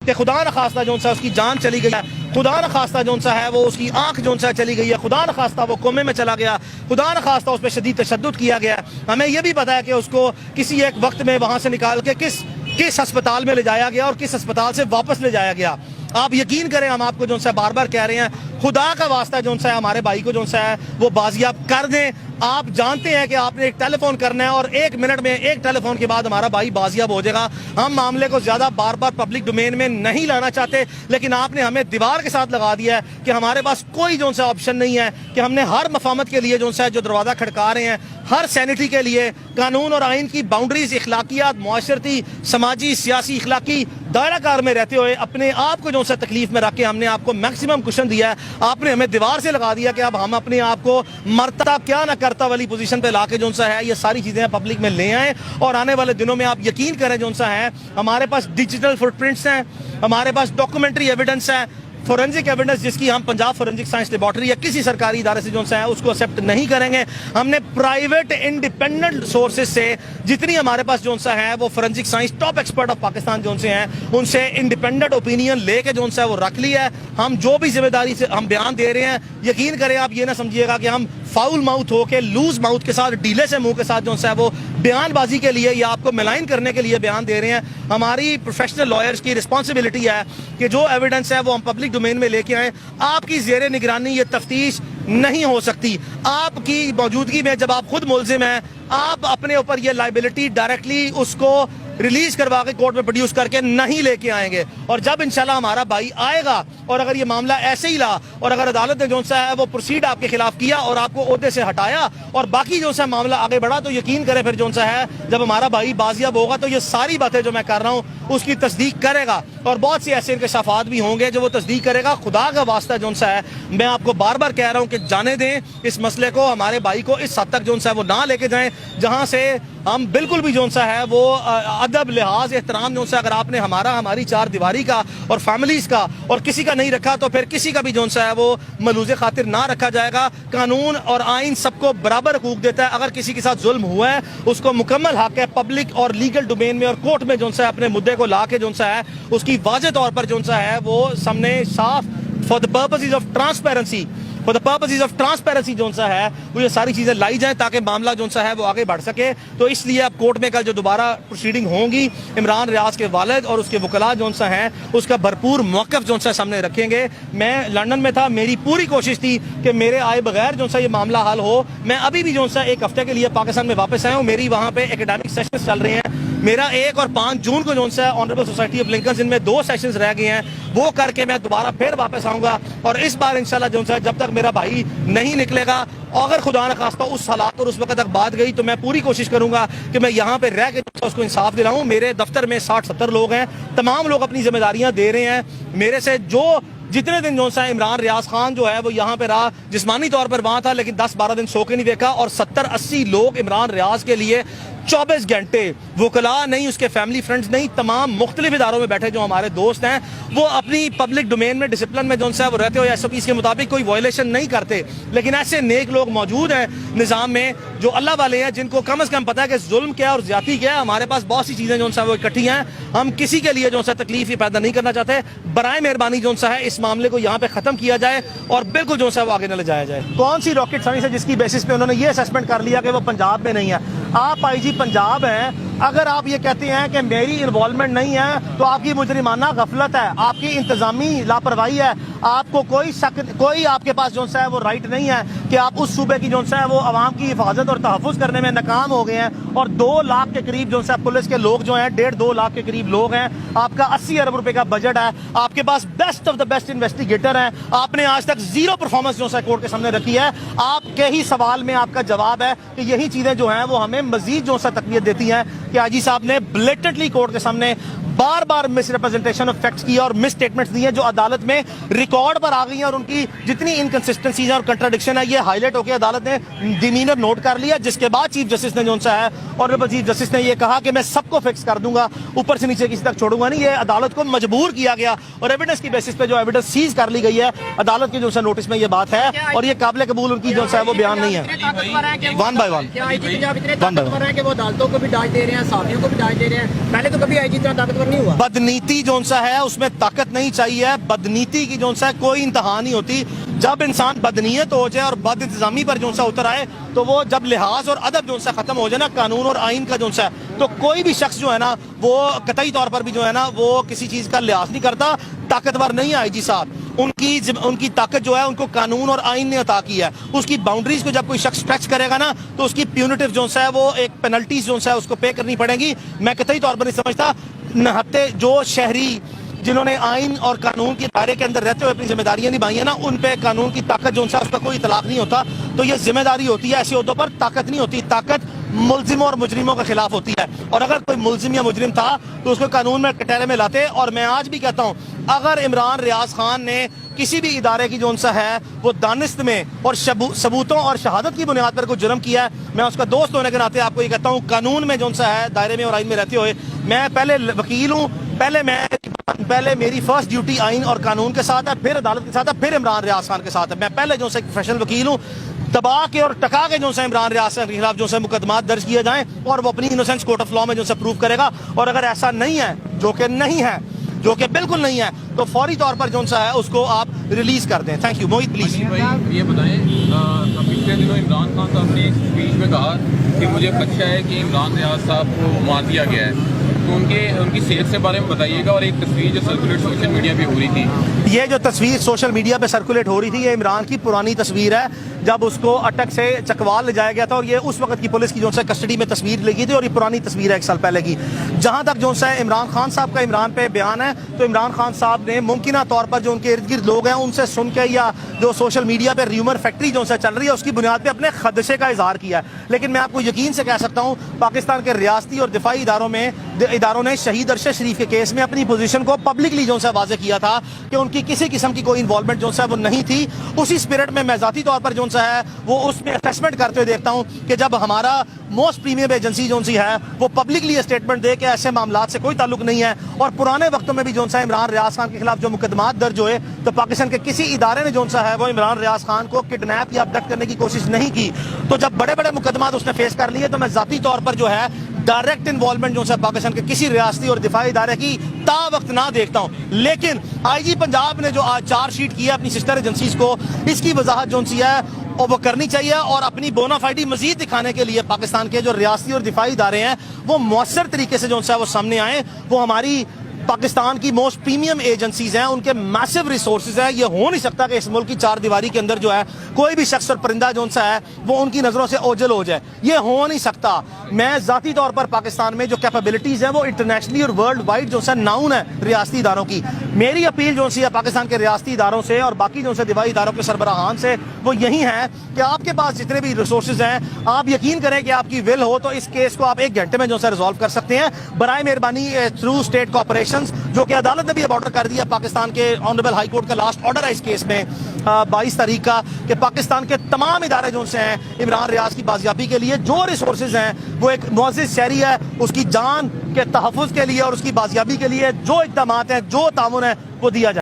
کہ خدا نخواستہ جو اس کی جان چلی گئی ہے، خدا نخواستہ جو ہے وہ اس کی آنکھ جو چلی گئی ہے، خدا نخواستہ وہ کومے میں چلا گیا، خدا نخواستہ اس پہ شدید تشدد کیا گیا ہے۔ ہمیں یہ بھی پتا ہے کہ اس کو کسی ایک وقت میں وہاں سے نکال کے کس ہسپتال میں لے جایا گیا اور کس ہسپتال سے واپس لے جایا گیا۔ آپ یقین کریں، ہم آپ کو جو بار بار کہہ رہے ہیں، خدا کا واسطہ جو ہے ہمارے بھائی کو جو ہے وہ بازیاب کر دیں۔ آپ جانتے ہیں کہ آپ نے ایک ٹیلی فون کرنا ہے اور 1 منٹ میں ایک ٹیلی فون کے بعد ہمارا بھائی بازیاب ہو جائے گا۔ ہم معاملے کو زیادہ بار بار پبلک ڈومین میں نہیں لانا چاہتے، لیکن آپ نے ہمیں دیوار کے ساتھ لگا دیا ہے کہ ہمارے پاس کوئی جو ہے آپشن نہیں ہے کہ ہم نے ہر مفاہمت کے لیے جو دروازہ کھڑکا رہے ہیں، ہر سینٹری کے لیے قانون اور آئین کی باؤنڈریز، اخلاقیات، معاشرتی، سماجی، سیاسی، اخلاقی دائرہ کار میں رہتے ہوئے اپنے آپ کو جو تکلیف میں رکھ کے ہم نے آپ کو میکسیمم کشن دیا ہے۔ آپ نے ہمیں دیوار سے لگا دیا کہ اب ہم اپنے آپ کو مرتا کیا نہ کرتا والی پوزیشن پہ لا کے جو ہے یہ ساری چیزیں پبلک میں لے آئیں، اور آنے والے دنوں میں آپ یقین کریں جو ہے ہمارے پاس ڈیجیٹل فٹ پرنٹس ہیں، ہمارے پاس ڈاکومنٹری ایویڈنس ہے، فورنزک ایویڈنس جس کی ہم پنجاب فورنزک سائنس لیبارٹری یا کسی سرکاری ادارے سے جو ہے اس کو ایکسیپٹ نہیں کریں گے۔ ہم نے پرائیویٹ انڈیپینڈنٹ سورسز سے جتنی ہمارے پاس جو ہے وہ forensic science top expert of Pakistan جو ہیں ان سے انڈیپینڈنٹ اوپینین لے کے جو ہے وہ رکھ لی ہے۔ ہم جو بھی ذمہ داری سے ہم بیان دے رہے ہیں، یقین کریں آپ یہ نہ سمجھیے گا کہ ہم فاؤل ماؤتھ ہو کے، لوز ماؤتھ کے ساتھ، ڈھیلے سے منہ کے ساتھ جو ہے وہ بیان بازی کے لیے یا آپ کو ملائن کرنے کے لیے بیان دے رہے ہیں۔ ہماری پروفیشنل لائرز کی رسپانسبلٹی ہے کہ جو ایویڈنس ہے وہ ہم پبلک ڈومین میں لے کے آئیں۔ آپ کی زیر نگرانی یہ تفتیش نہیں ہو سکتی۔ آپ کی موجودگی میں جب آپ خود ملزم ہیں، آپ اپنے اوپر یہ لائبلٹی ڈائریکٹلی اس کو ریلیز کروا کے کورٹ میں پروڈیوس کر کے نہیں لے کے آئیں گے۔ اور جب انشاءاللہ ہمارا بھائی آئے گا اور اگر یہ معاملہ ایسے ہی لا اور اگر عدالت نے جو ہے وہ پروسیڈ آپ کے خلاف کیا اور آپ کو عہدے سے ہٹایا اور باقی جو ہے معاملہ آگے بڑھا، تو یقین کرے پھر جو ہے جب ہمارا بھائی بازیاب ہوگا تو یہ ساری باتیں جو میں کر رہا ہوں اس کی تصدیق کرے گا، اور بہت سی ایسے انکشافات بھی ہوں گے جو وہ تصدیق کرے گا۔ خدا کا واسطہ جو ہے میں آپ کو بار بار کہہ رہا ہوں کہ جانے دیں اس مسئلے کو، ہمارے بھائی کو اس حد تک جو ہے وہ نہ لے کے جائیں جہاں سے ہم بالکل بھی جو ہے وہ ادب، لحاظ، احترام جو ہے اگر آپ نے ہماری چار دیواری کا اور فیملیز کا اور کسی کا نہیں رکھا تو پھر کسی کا بھی جو ہے وہ ملوز خاطر نہ رکھا جائے گا۔ قانون اور آئین سب کو برابر حقوق دیتا ہے۔ اگر کسی کے ساتھ ظلم ہوا ہے اس کو مکمل حق ہے پبلک اور لیگل ڈومین میں اور کورٹ میں جو ہے اپنے مدعے کو لا کے جو ہے اس کی واضح طور پر جو ہے وہ سامنے صاف for the purposes of transparency جو ہے وہ یہ ساری چیزیں لائی جائیں تاکہ معاملہ جو ہے وہ آگے بڑھ سکے۔ تو اس لیے اب کورٹ میں کل جو دوبارہ پروسیڈنگ ہوں گی، عمران ریاض کے والد اور اس کے وکلاء جو ہیں اس کا بھرپور موقف جو ہے سامنے رکھیں گے۔ میں لندن میں تھا، میری پوری کوشش تھی کہ میرے آئے بغیر جو ہے یہ معاملہ حل ہو۔ میں ابھی بھی جو ہے 1 ہفتے کے لیے پاکستان میں واپس آیا ہوں، میری وہاں پہ ایکیڈیمک سیشنز چل رہے ہیں۔ میرا 1 اور 5 جون کو جو ہے آنریبل سوسائٹی آف لنکن، جن میں 2 سیشنز رہ گئے ہیں، وہ کر کے میں دوبارہ پھر واپس آؤں گا۔ اور اس بار انشاءاللہ جو ہے جب تک میرا بھائی نہیں نکلے گا، اگر خدا نہ خواستہ اس حالات اور اس وقت تک بات گئی، تو میں پوری کوشش کروں گا کہ میں یہاں پہ رہ کے اس کو انصاف دلاؤں۔ میرے دفتر میں 60-70 لوگ ہیں، تمام لوگ اپنی ذمہ داریاں دے رہے ہیں۔ میرے سے جتنے دن جو ہے عمران ریاض خان جو ہے وہ یہاں پہ رہا، جسمانی طور پر وہاں تھا لیکن 10-12 دن سو کے نہیں دیکھا، اور 70-80 لوگ عمران ریاض کے لیے 24 گھنٹے، وکلاء نہیں، اس کے فیملی فرینڈز نہیں، تمام مختلف اداروں میں بیٹھے جو ہمارے دوست ہیں، وہ اپنی پبلک ڈومین میں ڈسپلن میں جو ہے وہ رہتے ہوئے SOPs کے مطابق کوئی وائلیشن نہیں کرتے۔ لیکن ایسے نیک لوگ موجود ہیں نظام میں جو اللہ والے ہیں، جن کو کم از کم پتہ ہے کہ ظلم کیا اور زیادتی کیا ہے۔ ہمارے پاس بہت سی چیزیں جو ہے وہ اکٹھی ہیں، ہم کسی کے لیے جو ہے تکلیف ہی پیدا نہیں کرنا چاہتے۔ برائے مہربانی جو ہے اس معاملے کو یہاں پہ ختم کیا جائے اور بالکل جو ہے وہ آگے نہ لے جایا جائے۔ کون سی راکٹ سائنس ہے جس کی بیسس پہ انہوں نے یہ اسیسمنٹ کر لیا کہ وہ پنجاب میں نہیں ہے؟ آپ IG پنجاب ہیں، اگر آپ یہ کہتے ہیں کہ میری انوالومنٹ نہیں ہے تو آپ کی مجرمانہ غفلت ہے، آپ کی انتظامی لاپرواہی ہے۔ آپ کو کوئی آپ کے پاس جو ہے وہ رائٹ نہیں ہے کہ آپ اس صوبے کی جو ہے وہ عوام کی حفاظت اور تحفظ کرنے میں ناکام ہو گئے ہیں، اور 2 لاکھ کے قریب جو ہے پولیس کے لوگ جو ہیں، 1.5-2 لاکھ کے قریب لوگ ہیں، آپ کا 80 ارب روپے کا بجٹ ہے، آپ کے پاس best of the best investigator ہیں، آپ نے آج تک 0 پرفارمنس جو ہے کورٹ کے سامنے رکھی ہے۔ آپ کے ہی سوال میں آپ کا جواب ہے کہ یہی چیزیں جو ہیں وہ ہمیں مزید جو ہے تقویت دیتی ہیں کہ IG صاحب نے بلیٹنٹلی کورٹ کے سامنے بار بار مس ریپرزنٹیشن آف فیکٹس کی اور مس اسٹیٹمنٹس دی ہیں جو عدالت میں ریکارڈ پر آ گئی ہیں، اور ان کی جتنی انکنسسٹنسیز ہیں اور کنٹراڈکشن ہے یہ ہائی لائٹ ہو کے عدالت نے ڈیمینر نوٹ کر لیا، جس کے بعد چیف جسٹس نے جو ہے آنریبل چیف جسٹس نے یہ کہا کہ میں سب کو فکس کر دوں گا، اوپر سے نیچے کسی تک چھوڑوں گا نہیں۔ یہ عدالت کو مجبور کیا گیا اور ایویڈنس کی بیسس پہ جو ایویڈنس سیز کر لی گئی ہے عدالت کے جو ہے نوٹس میں یہ بات ہے، اور یہ قابل قبول ان کی جو ہے وہ بیان نہیں ہے۔ ون بائی ون وہ عدالتوں کو بھی ڈاج دے رہے ہیں، صحافیوں کو بھی ڈاج دے رہے ہیں۔ پہلے تو کبھی IG اتنا طاقتور نہیں ہوا. بدنیتی جو سا ہے اس میں طاقت نہیں چاہیے. بدنیتی کی جو سا کوئی انتہا نہیں ہوتی. جب انسان بدنیت ہو جائے اور بد انتظامی پر جو سا اتر آئے تو وہ جب لحاظ اور ادب جو سا ختم ہو جائے نا قانون اور آئین کا جو سا ہے تو کوئی بھی شخص جو ہے نا وہ قطعی طور پر بھی جو ہے نا وہ کسی چیز کا لحاظ نہیں کرتا. طاقتور نہیں آئی جی صاحب, ان کی طاقت جو ہے ان کو قانون اور آئین نے عطا کی ہے. اس کی باؤنڈریز کو جب کوئی شخص اسٹریچ کرے گا نا تو اس کی پیونیٹیو جو ہے وہ ایک پینلٹیز جو ہے اس کو پے کرنی پڑے گی. میں قطعی طور پر نہیں سمجھتا نہتے جو شہری جنہوں نے آئین اور قانون کے دائرے کے اندر رہتے ہوئے اپنی ذمہ داریاں نبھائی ہیں نا ان پہ قانون کی طاقت جو ہے اس کا کوئی اطلاق نہیں ہوتا. تو یہ ذمہ داری ہوتی ہے, ایسے عہدوں پر طاقت نہیں ہوتی. طاقت ملزموں اور مجرموں کے خلاف ہوتی ہے, اور اگر کوئی ملزم یا مجرم تھا تو اس کو قانون میں کٹہرے میں لاتے. اور میں آج بھی کہتا ہوں اگر عمران ریاض خان نے کسی بھی ادارے کی جو سا ہے وہ دانست میں اور ثبوتوں اور شہادت کی بنیاد پر کوئی جرم کیا ہے, میں اس کا دوست ہونے کے ناطے آپ کو یہ کہتا ہوں قانون میں جو سا ہے دائرے میں اور آئین میں رہتے ہوئے میں پہلے وکیل ہوں, پہلے میری فرسٹ ڈیوٹی آئین اور قانون کے ساتھ ہے, پھر عدالت کے ساتھ ہے, پھر عمران ریاض خان کے ساتھ ہے. میں پہلے جو سے پروفیشنل وکیل ہوں. دبا کے اور ٹکا کے جو سے عمران ریاض خان کے خلاف جو سے مقدمات درج کیے جائیں اور وہ اپنی انوسنس کورٹ آف لا میں جو سے پروف کرے گا. اور اگر ایسا نہیں ہے جو کہ نہیں ہے, جو کہ بالکل نہیں ہے, تو فوری طور پر جو سا ہے اس کو آپ ریلیز کر دیں. Thank you. موہت پلیز. بھائی یہ بتائیں پچھلے دنوں عمران خان صاحب نے اسپیچ میں کہا کہ مجھے خدشہ ہے کہ عمران ریاض صاحب کو مار دیا گیا ہے, تو ان کی صحت کے بارے میں بتائیے گا. اور ایک تصویر جو سرکولیٹ سوشل میڈیا پہ ہو رہی تھی, یہ جو تصویر سوشل میڈیا پہ سرکولیٹ ہو رہی تھی یہ عمران کی پرانی تصویر ہے جب اس کو اٹک سے چکوال لے جایا گیا تھا, اور یہ اس وقت کی پولیس کی جو ہے کسٹڈی میں تصویر لگی تھی, اور یہ پرانی تصویر ہے 1 سال پہلے کی. جہاں تک جو ہے عمران خان صاحب کا عمران پہ بیان ہے تو عمران خان صاحب نے ممکنہ طور پر جو ان کے ارد گرد لوگ ہیں ان سے سن کے یا جو سوشل میڈیا پہ ریومر فیکٹری جو ہے چل رہی ہے اس کی بنیاد پہ اپنے خدشے کا اظہار کیا ہے. لیکن میں آپ کو یقین سے کہہ سکتا ہوں پاکستان کے ریاستی اور دفاعی اداروں نے شہید ارشد شریف کے کیس میں اپنی پوزیشن کو پبلکلی جو ہے واضح کیا تھا کہ ان کی کسی قسم کی کوئی انوالومنٹ جو ہے وہ نہیں تھی. اسی اسپرٹ میں میں ذاتی طور پر جو ہے وہ اس میں اسیسمنٹ کرتے ہوئے دیکھتا ہوں کہ جب ہمارا موسٹ پریمیم ایجنسی جو سی ہے وہ پبلکلی اسٹیٹمنٹ دے کہ ایسے معاملات سے کوئی تعلق نہیں ہے, اور پرانے وقتوں میں بھی جو ہے عمران ریاض خان کے خلاف جو مقدمات درج ہوئے تو پاکستان کے کسی ادارے نے جو سا ہے وہ عمران ریاض خان کو کڈنیپ یا ابڈکٹ کرنے کی کوشش نہیں کی. تو جب بڑے بڑے مقدمات اس نے فیس کر لیے تو میں ذاتی طور پر جو ہے ڈائریکٹ انوالومنٹ جو ہے پاکستان کے کسی ریاستی اور دفاعی ادارے کی تا وقت نہ دیکھتا ہوں. لیکن آئی جی پنجاب نے جو آج چارج شیٹ کی ہے اپنی سسٹر ایجنسیز کو, اس کی وضاحت جو سی ہے وہ کرنی چاہیے, اور اپنی بونافائیڈی مزید دکھانے کے لیے پاکستان کے جو ریاستی اور دفاعی ادارے ہیں وہ مؤثر طریقے سے جو ہے وہ سامنے آئیں. وہ ہماری پاکستان کی موسٹ پریمیم ایجنسیز ہیں, ان کے میسو ریسورسز ہیں. یہ ہو نہیں سکتا کہ اس ملک کی 4 دیواری کے اندر جو ہے کوئی بھی شخص اور پرندہ جو سا ہے وہ ان کی نظروں سے اوجھل ہو جائے. یہ ہو نہیں سکتا. میں ذاتی طور پر پاکستان میں جو کیپیبلٹیز ہیں وہ انٹرنیشنلی اور ورلڈ وائڈ جو ہے ناؤن ہے ریاستی اداروں کی. میری اپیل جو سی ہے پاکستان کے ریاستی اداروں سے اور باقی جو دفاعی اداروں کے سربراہان سے وہ یہی ہے کہ آپ کے پاس جتنے بھی ریسورسز ہیں آپ یقین کریں کہ آپ کی ول ہو تو اس کیس کو آپ 1 گھنٹے میں جو ہے ریزالو کر سکتے ہیں. برائے مہربانی تھرو اسٹیٹ کوآپریشن جو کہ عدالت نے بھی اب آرڈر کر دیا, پاکستان کے آنریبل ہائی کورٹ کا لاسٹ آرڈر ہے اس کیس میں 22 تاریخ کا, کہ پاکستان کے تمام ادارے جو سے ہیں عمران ریاض کی بازیابی کے لیے جو ریسورسز ہیں وہ ایک معزز شہری ہے اس کی جان کے تحفظ کے لیے اور اس کی بازیابی کے لیے جو اقدامات ہیں جو تعاون ہے وہ دیا جائے.